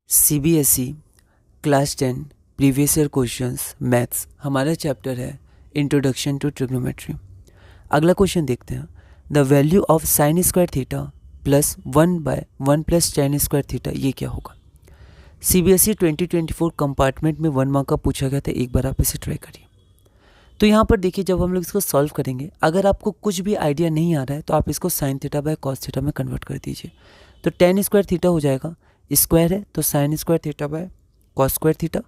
CBSE class 10 previous year questions maths हमारा chapter है introduction to trigonometry. अगला question देखते हैं। The value of sine square theta plus 1/1 plus ten square theta, ये क्या होगा? CBSE 2024 कंपार्टमेंट में 1 मार्क का पूछा गया था। एक बार आप इसे ट्राई करिए। तो यहाँ पर देखिए, जब हम लोग इसको सॉल्व करेंगे, अगर आपको कुछ भी आइडिया नहीं आ रहा है तो आप इसको sign theta by cos theta में कन्वर्ट कर दीजिए। तो टेन स्क्वायर थीटा हो जाएगा, स्क्वायर है तो sine square theta by cos square theta,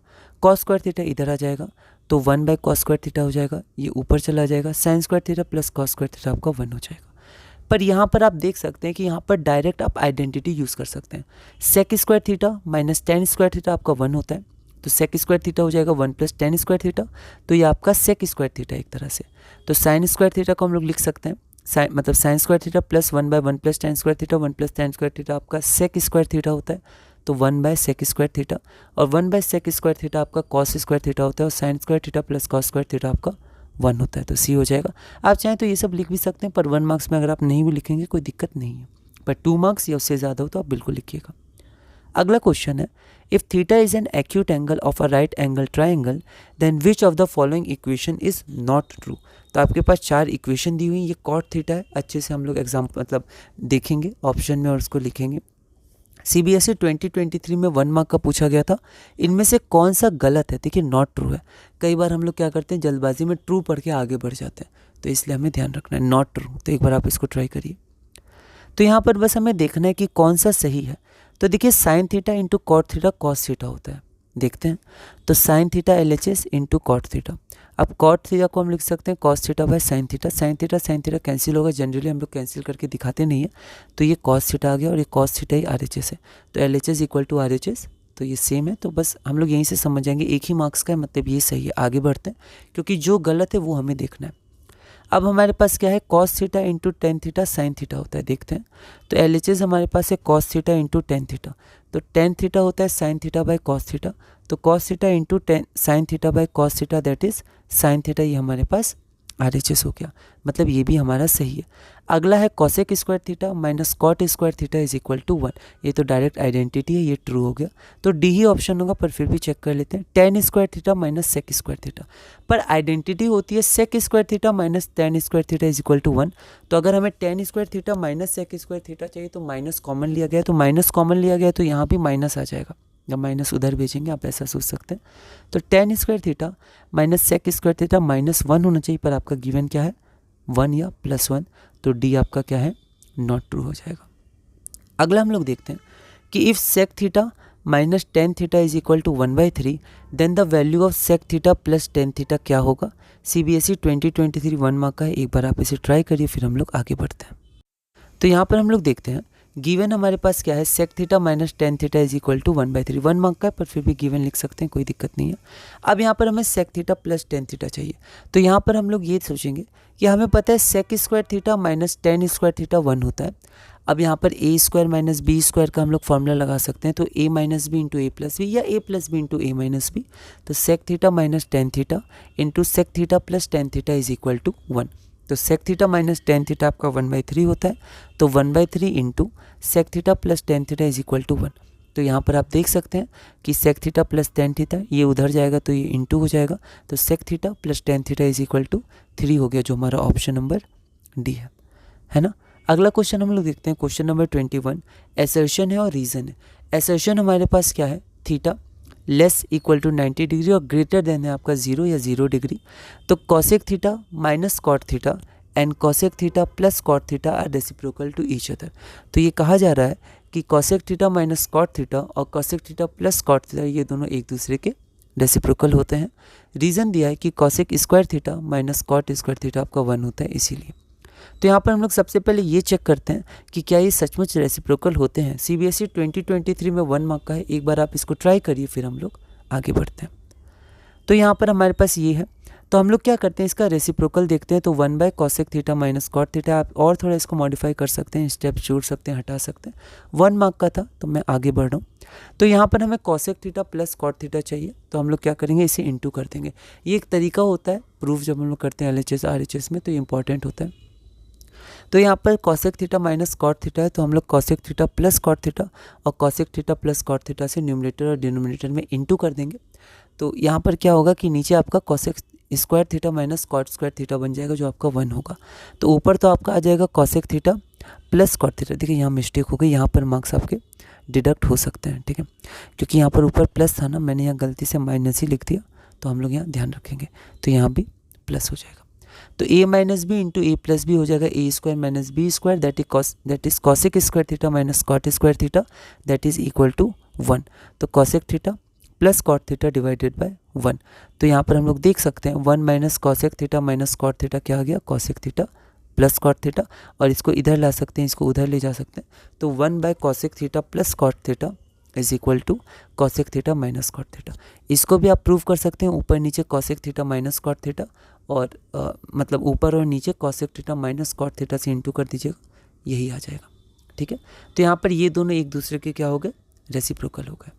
cos square theta इधर आ जाएगा तो 1 बाय कॉस स्क्वायर थीटा हो जाएगा, ये ऊपर चला जाएगा, sine square theta plus cos square theta आपका 1 हो जाएगा। पर यहाँ पर आप देख सकते हैं कि यहाँ पर डायरेक्ट आप आइडेंटिटी यूज़ कर सकते हैं। Sec square theta minus tan square theta आपका 1 होता है, तो सेक स्क्वायर थीटा हो जाएगा 1 प्लस टेन स्क्वायर थीटा, तो ये आपका सेक स्क्वायर थीटा एक तरह से। तो साइन स्क्वायर थीटा को हम लोग लिख सकते हैं मतलब sign square theta plus 1/1 plus ten square theta, 1 plus ten square theta आपका सेक स्क्वायर थीटा होता है, तो 1 बाय सेक स्क्वायर थीटा, और 1 बाय सेक स्क्वायर थीटा आपका कॉस स्क्वायर थीटा होता है, और sign square theta plus cos square theta आपका 1 होता है, तो सी हो जाएगा। आप चाहें तो ये सब लिख भी सकते हैं, पर 1 मार्क्स में अगर आप नहीं भी लिखेंगे कोई दिक्कत नहीं है, पर 2 मार्क्स या उससे ज़्यादा हो तो आप बिल्कुल लिखिएगा। अगला क्वेश्चन है, if theta is an acute angle of a right angle triangle then which of the following equation is not true. तो आपके पास 4 इक्वेशन दी हुई, ये कॉट थीटा है, अच्छे से हम लोग मतलब देखेंगे ऑप्शन में और उसको लिखेंगे। CBSE 2023 में 1 मार्क का पूछा गया था, इनमें से कौन सा गलत है? देखिए नॉट ट्रू है। कई बार हम लोग क्या करते हैं, जल्दबाजी में ट्रू पढ़ के आगे बढ़ जाते हैं, तो इसलिए हमें ध्यान रखना है नॉट ट्रू। तो एक बार आप इसको ट्राई करिए। तो यहाँ पर बस हमें देखना है कि कौन सा सही है। तो देखिए sine theta into cot theta cos theta होता है, देखते हैं। तो sine theta LHS into cot theta. अब कॉट थीटा को हम लिख सकते हैं cos theta by sine theta, sine theta cancel होगा, जनरली हम लोग कैंसिल करके दिखाते नहीं है, तो ये कॉस थीटा आ गया और ये कॉस थीटा ही RHS है, तो LHS इक्वल टू RHS, तो ये सेम है। तो बस हम लोग यहीं से समझ जाएंगे एक ही मार्क्स का है, मतलब ये सही है। आगे बढ़ते हैं, क्योंकि जो गलत है वो हमें देखना है। अब हमारे पास क्या है, cos theta into tan theta sine theta होता है, देखते हैं। तो LHS हमारे पास है cos theta into tan theta, तो टेन थीटा होता है sine theta by cos theta, तो cos theta into tan sine theta by cos theta that is sine theta, ये हमारे पास RHS हो गया, मतलब ये भी हमारा सही है। अगला है cosec square theta minus cot square theta is equal to 1, ये तो डायरेक्ट आइडेंटिटी है, ये ट्रू हो गया, तो डी ही ऑप्शन होगा। पर फिर भी चेक कर लेते हैं, tan square theta minus sec square theta, पर आइडेंटिटी होती है sec square theta minus tan square theta is equal to 1। तो अगर हमें tan square theta minus sec square theta चाहिए तो माइनस कॉमन लिया गया, तो माइनस कॉमन लिया गया तो यहाँ भी माइनस आ जाएगा, या माइनस उधर भेजेंगे, आप ऐसा सोच सकते हैं। तो tan square theta minus sec square theta minus 1 होना चाहिए, पर आपका गिवन क्या है 1 या +1, तो डी आपका क्या है नॉट ट्रू हो जाएगा। अगला हम लोग देखते हैं कि if sec theta minus tan theta is equal to 1/3 then the value of sec theta plus tan theta क्या होगा? CBSE 2023 1 मार्क का है, एक बार आप इसे ट्राई करिए, फिर हम लोग आगे बढ़ते हैं। तो यहाँ पर हम लोग देखते हैं, गिवन हमारे पास क्या है, sec theta minus tan theta is equal to 1/3, 1 mark का है, पर फिर भी गिवन लिख सकते हैं, कोई दिक्कत नहीं है। अब यहाँ पर हमें sec theta plus tan theta चाहिए, तो यहाँ पर हम लोग ये सोचेंगे कि हमें पता है sec square theta minus tan square theta 1 होता है। अब यहाँ पर A square minus B square का हम लोग फॉर्मूला लगा सकते हैं, तो a minus B into A plus B या a plus B into A minus B, तो sec theta minus tan theta into sec theta plus tan theta is equal to 1। तो sec theta minus tan theta आपका 1/3 होता है, तो 1/3 into sec theta plus tan theta is equal to 1। तो यहाँ पर आप देख सकते हैं कि sec theta plus tan theta ये उधर जाएगा तो ये इंटू हो जाएगा, तो sec theta plus tan theta is equal to 3 हो गया, जो हमारा ऑप्शन नंबर डी है ना। अगला क्वेश्चन हम लोग देखते हैं, क्वेश्चन नंबर 21, एसर्शन है और रीज़न है। एसर्शन हमारे पास क्या है, theta less equal to 90 degree और ग्रेटर देन है आपका 0 या 0 डिग्री, तो cosec theta minus cot theta and cosec theta plus cot theta are reciprocal to each other. तो ये कहा जा रहा है कि cosec theta minus cot theta और cosec theta plus cot theta ये दोनों एक दूसरे के रेसिप्रोकल होते हैं। रीज़न दिया है कि cosec square theta minus cot square theta आपका 1 होता है, इसीलिए। तो यहाँ पर हम लोग सबसे पहले ये चेक करते हैं कि क्या ये सचमुच रेसिप्रोकल होते हैं। CBSE 2023 में 1 मार्क का है, एक बार आप इसको ट्राई करिए, फिर हम लोग आगे बढ़ते हैं। तो यहाँ पर हमारे पास ये है, तो हम लोग क्या करते हैं, इसका रेसिप्रोकल देखते हैं। तो 1 by cosec theta minus cot theta, आप और थोड़ा इसको मॉडिफाई कर सकते हैं, स्टेप जोड़ सकते हैं, हटा सकते हैं। 1 मार्क का था तो मैं आगे बढ़ रहा हूँ। तो यहाँ पर हमें cosec theta plus cot theta चाहिए, तो हम लोग क्या करेंगे, इसे इंटू कर देंगे। ये एक तरीका होता है प्रूफ जब हम लोग करते हैं LHS RHS में, तो ये इंपॉर्टेंट होता है। तो यहाँ पर cosec theta minus cot theta है, तो हम लोग cosec theta plus cot theta और cosec theta plus cot theta से न्यूमरेटर और डिनोमिनेटर में इंटू कर देंगे। तो यहाँ पर क्या होगा कि नीचे आपका cosec square theta minus cot square theta बन जाएगा, जो आपका 1 होगा। तो ऊपर तो आपका आ जाएगा cosec theta plus cot theta. देखिए यहाँ मिस्टेक हो गई, यहाँ पर मार्क्स आपके डिडक्ट हो सकते हैं, ठीक है, क्योंकि यहाँ पर ऊपर प्लस था ना, मैंने यहाँ गलती से माइनस ही लिख दिया, तो हम लोग यहाँ ध्यान रखेंगे। तो यहाँ भी प्लस हो जाएगा, तो a minus B into A plus B हो जाएगा A square minus B square, that is cosec square theta minus cot square theta, that is equal to 1। तो cosec theta plus cot theta divided by 1। तो यहाँ पर हम लोग देख सकते हैं 1 minus cosec theta minus cot theta क्या आ गया, cosec theta plus cot theta, और इसको इधर ला सकते हैं, इसको उधर ले जा सकते हैं। तो 1 by cosec theta plus cot theta is equal to cosec theta minus cot theta. इसको भी आप प्रूव कर सकते हैं, ऊपर नीचे cosec theta minus cot theta, और मतलब ऊपर और नीचे cosec theta minus cot theta से इंटू कर दीजिएगा, यही आ जाएगा, ठीक है। तो यहाँ पर ये दोनों एक दूसरे के क्या हो गए, रेसिप्रोकल हो गए।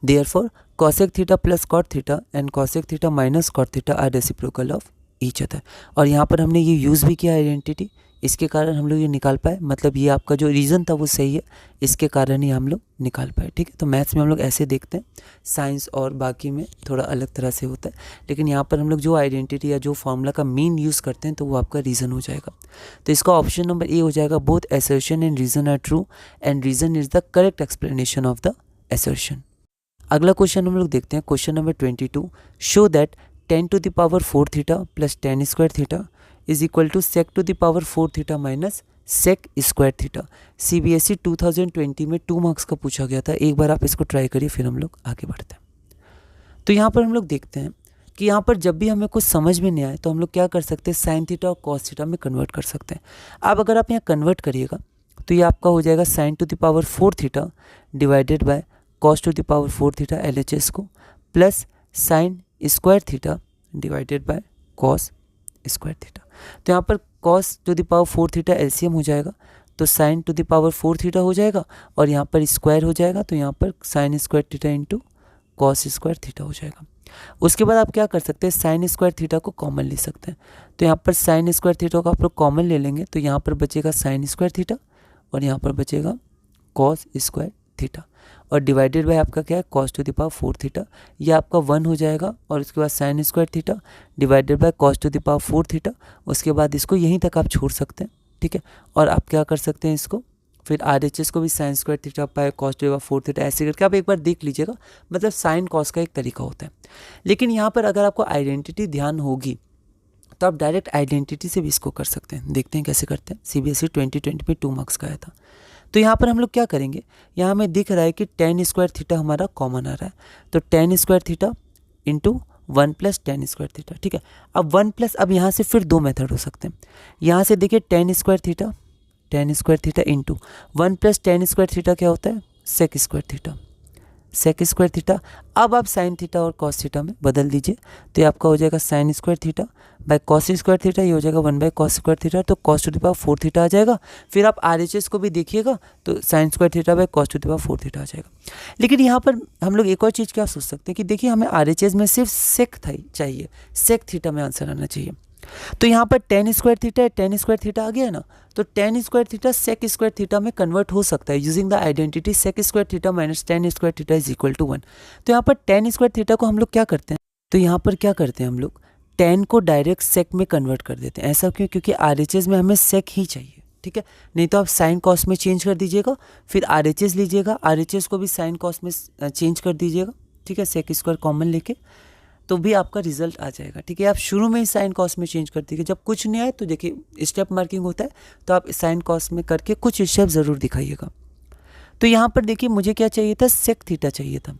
Therefore cosec theta plus cot theta and cosec theta minus cot theta are reciprocal of each other. और यहाँ पर हमने ये यूज़ भी किया आइडेंटिटी, इसके कारण हम लोग ये निकाल पाए, मतलब ये आपका जो रीज़न था वो सही है, इसके कारण ही हम लोग निकाल पाए, ठीक है। तो मैथ्स में हम लोग ऐसे देखते हैं, साइंस और बाकी में थोड़ा अलग तरह से होता है, लेकिन यहाँ पर हम लोग जो आइडेंटिटी या जो फॉर्मूला का मीन यूज़ करते हैं तो वो आपका रीज़न हो जाएगा। तो इसका ऑप्शन नंबर ए हो जाएगा, both assertion and reason are true and reason is the correct explanation of the assertion. अगला क्वेश्चन हम लोग देखते हैं, question number 22, show that 10 to the power 4 theta plus 10 square theta is equal to sec to the power 4 theta minus sec square theta. CBSE 2020 में 2 marks का पूछा गया था, एक बार आप इसको ट्राई करिए, फिर हम लोग आगे बढ़ते हैं। तो यहाँ पर हम लोग देखते हैं कि यहाँ पर जब भी हमें कुछ समझ में नहीं आए तो हम लोग क्या कर सकते हैं, साइन थीटा और कॉस थीटा में कन्वर्ट कर सकते हैं। अब अगर आप यहाँ कन्वर्ट करिएगा तो ये आपका हो जाएगा sign to the power 4 theta divided bye cos to the power 4 theta LHS को, plus sign square theta divided bye cos square theta. तो यहाँ पर cos to the power 4 theta LCM हो जाएगा, तो sign to the power 4 theta हो जाएगा, और यहाँ पर स्क्वायर हो जाएगा, तो यहाँ पर sign square theta into cos square theta हो जाएगा। उसके बाद आप क्या कर सकते हैं, साइन स्क्वायर थीटा को कॉमन ले सकते हैं। तो यहाँ पर साइन स्क्वायर थीटा को आप लोग कॉमन ले लेंगे, तो यहाँ पर बचेगा साइन स्क्वायर थीटा और यहाँ पर बचेगा कॉस स्क्वायर थीटा, और डिवाइडेड बाय आपका क्या है, cos to the power 4 theta, ये आपका 1 हो जाएगा, और उसके बाद sign square theta divided bye cos to the power 4 theta. उसके बाद इसको यहीं तक आप छोड़ सकते हैं, ठीक है। और आप क्या कर सकते हैं, इसको फिर RHS को भी साइन स्क्वायर थीटा पाए cos to the power 4 theta, ऐसे करके आप एक बार देख लीजिएगा, मतलब साइन कॉस का एक तरीका होता है। लेकिन यहाँ पर अगर आपको आइडेंटिटी ध्यान होगी तो आप डायरेक्ट आइडेंटिटी से भी इसको कर सकते हैं। देखते हैं कैसे करते हैं। CBSE 2020 में 2 मार्क्स का आया था। तो यहाँ पर हम लोग क्या करेंगे, यहाँ हमें दिख रहा है कि tan स्क्वायर थीटा हमारा कॉमन आ रहा है, तो tan square theta into 1 plus tan square theta, ठीक है। अब 1 प्लस, अब यहाँ से फिर 2 मेथड हो सकते हैं। यहाँ से देखिए tan square theta into 1 plus tan square theta क्या होता है, सेक स्क्वायर थीटा। अब आप साइन थीटा और कॉस थीटा में बदल दीजिए, तो ये आपका हो जाएगा sine square theta by cos square theta, ये हो जाएगा 1 बाय कॉस स्क्वायर थीटा, तो cos to the power 4 theta आ जाएगा। फिर आप RHS को भी देखिएगा तो sine square theta by cos to the power 4 theta आ जाएगा। लेकिन यहाँ पर हम लोग एक और चीज़ क्या सोच सकते हैं कि देखिए हमें RHS में सिर्फ सेक चाहिए, सेक थीटा में आंसर आना चाहिए। तो यहाँ पर tan स्क्वायर थीटा है, tan स्क्वायर थीटा आ गया है ना, तो tan square theta sec square theta में कन्वर्ट हो सकता है using the identity sec square theta minus tan square theta is equal to 1। तो यहाँ पर tan स्क्वायर थीटा को हम लोग क्या करते हैं, तो यहाँ पर क्या करते हैं हम लोग, tan को डायरेक्ट सेक में कन्वर्ट कर देते हैं। ऐसा क्यों, क्योंकि RHS में हमें सेक ही चाहिए, ठीक है। नहीं तो आप साइन कॉस में चेंज कर दीजिएगा, फिर RHS लीजिएगा, RHS को भी साइन कॉस में चेंज कर दीजिएगा, ठीक है, सेक स्क्वायर कॉमन लेके, तो भी आपका रिजल्ट आ जाएगा, ठीक है। आप शुरू में ही साइन कॉस में चेंज कर दीजिए, जब कुछ नहीं आए तो देखिए स्टेप मार्किंग होता है, तो आप साइन कॉस में करके कुछ स्टेप ज़रूर दिखाइएगा। तो यहाँ पर देखिए मुझे क्या चाहिए था, सेक थीटा चाहिए था।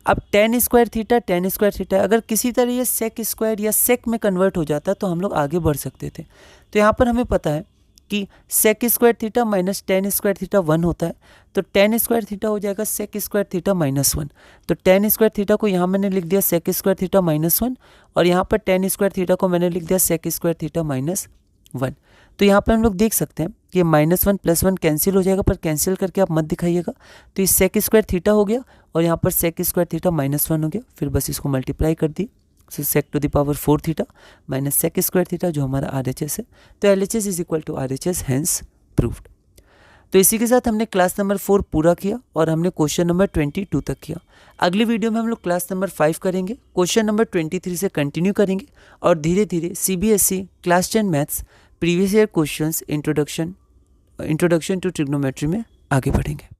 अब tan स्क्वायर थीटा अगर किसी तरह ये सेक स्क्वायर या सेक में कन्वर्ट हो जाता तो हम लोग आगे बढ़ सकते थे। तो यहाँ पर हमें पता है कि sec square theta minus tan square theta 1 होता है, तो tan स्क्वायर थीटा हो जाएगा सेक स्क्वायर थीटा माइनस 1। तो tan स्क्वायर थीटा को यहाँ मैंने लिख दिया सेक स्क्वायर थीटा माइनस 1, और यहाँ पर tan स्क्वायर थीटा को मैंने लिख दिया सेक स्क्वायर थीटा माइनस 1। तो यहाँ पर हम लोग देख सकते हैं कि -1 + 1 कैंसिल हो जाएगा, पर कैंसिल करके आप मत दिखाइएगा। तो ये सेक स्क्वायर थीटा हो गया, और यहाँ पर सेक स्क्वायर थीटा -1 हो गया, फिर बस इसको मल्टीप्लाई कर दी so sec to the power 4 theta minus sec square theta जो हमारा RHS है, तो LHS is equal to RHS, hence proved. तो इसी के साथ हमने क्लास नंबर 4 पूरा किया और हमने क्वेश्चन नंबर 22 तक किया। अगली वीडियो में हम लोग क्लास नंबर 5 करेंगे, क्वेश्चन नंबर 23 से कंटिन्यू करेंगे और धीरे धीरे CBSE class 10 maths previous year questions introduction to trigonometry में आगे बढ़ेंगे।